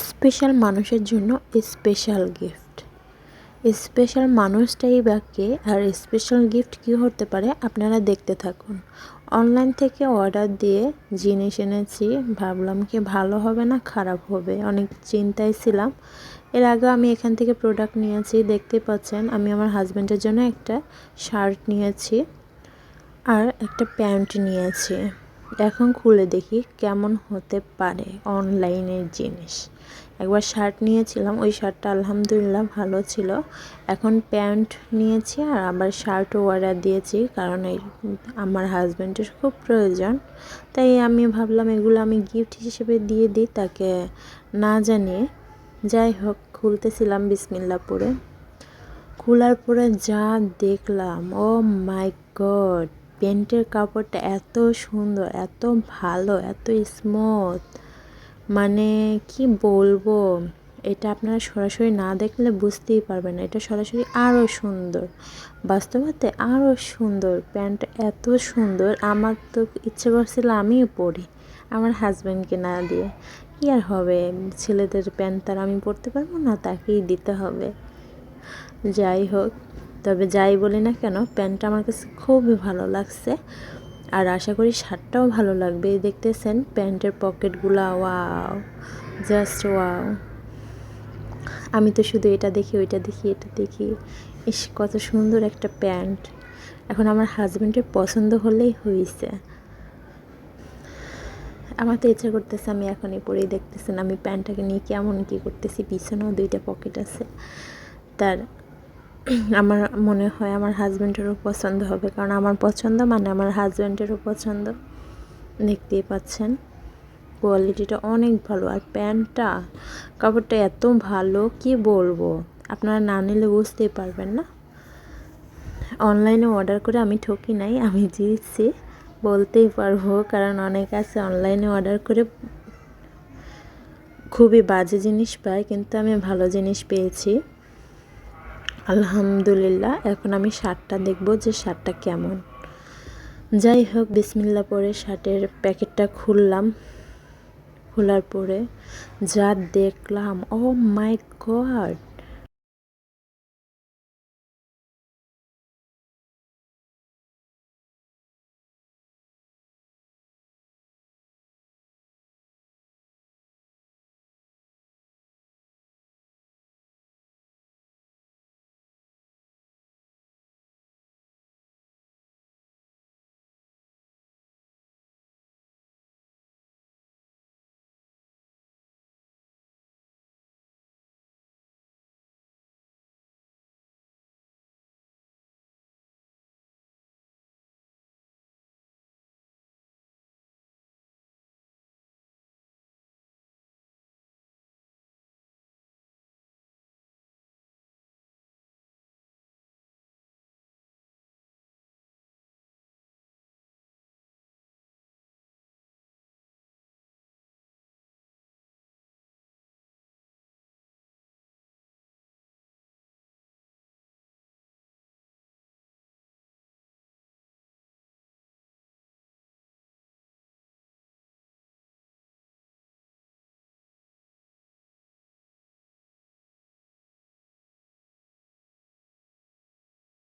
Special মানুষের জন্য special gift. Special মানুষটাই বা কে, আর স্পেশাল গিফট কী হতে পারে আপনারা দেখতে থাকুন। অনলাইন থেকে অর্ডার দিয়ে জিনিস এনেছি, ভাবলাম কি ভালো হবে না খারাপ হবে, অনেক চিন্তায় ছিলাম। এর আগে আমি এখান থেকে প্রোডাক্ট নিয়েছি, দেখতে পাচ্ছেন আমি আমার হাজব্যান্ডের জন্য একটা শার্ট নিয়েছি আর একটা প্যান্ট নিয়েছি। এখন খুলে দেখি কেমন হতে পারে অনলাইনের জিনিস। একবার শার্ট নিয়েছিলাম, ওই শার্টটা আলহামদুলিল্লাহ ভালো ছিল। এখন প্যান্ট নিয়েছি আর আবার শার্টও অর্ডার দিয়েছি, কারণ আমার হাজব্যান্ডের খুব প্রয়োজন। তাই আমি ভাবলাম এগুলো আমি গিফট হিসেবে দিয়ে দিই তাকে, না জানিয়ে। যাই হোক, খুলতেছিলাম বিসমিল্লাহ পরে। খোলার পরে যা দেখলাম, ও মাই গড, প্যান্টের কাপড়টা এত সুন্দর, এত ভালো, এত স্মুথ, মানে কি বলবো, এটা আপনারা সরাসরি না দেখলে বুঝতেই পারবেন না। এটা সরাসরি আরও সুন্দর, বাস্তবতে আরও সুন্দর। প্যান্ট এত সুন্দর, আমার তো ইচ্ছে করছিল আমিও পরি, আমার হাজব্যান্ডকে না দিয়ে। কী আর হবে, ছেলেদের প্যান্ট তার আমি পরতে পারবো না, তাকেই দিতে হবে। যাই হোক, তবে যাই বলি না কেন, প্যান্টটা আমার কাছে খুবই ভালো লাগছে, আর আশা করি শার্টটাও ভালো লাগবে। দেখতেছেন প্যান্টের পকেটগুলো, ওয়াও, জাস্ট ওয়াও। আমি তো শুধু এটা দেখি, ওইটা দেখি, এটা দেখি, ইস কত সুন্দর একটা প্যান্ট। এখন আমার হাজব্যান্ডের পছন্দ হলেই হয়েছে। আমার তো ইচ্ছা করতেছে আমি এখনই পরেই, দেখতেছেন আমি প্যান্টটাকে নিয়ে কেমন কী করতেছি। পিছনেও 2টা পকেট আছে তার। আমার মনে হয় আমার হাজব্যান্ডেরও পছন্দ হবে, কারণ আমার পছন্দ মানে আমার হাজব্যান্ডেরও পছন্দ। দেখতেই পাচ্ছেন কোয়ালিটিটা অনেক ভালো, আর প্যান্টটা কাপড়টা এত ভালো কি বলবো, আপনারা না নিলে বুঝতেই পারবেন না। অনলাইনে অর্ডার করে আমি ঠকি নাই, আমি জিতছি বলতেই পারবো, কারণ অনেক আছে অনলাইনে অর্ডার করে খুবই বাজে জিনিস পায়, কিন্তু আমি ভালো জিনিস পেয়েছি আলহামদুলিল্লাহ। এখন আমি শার্টটা দেখব যে শার্টটা কেমন। যাই হোক, বিসমিল্লাহ পরে শার্টের প্যাকেটটা খুললাম। খোলার পরে যা দেখলাম, ও মাই গড,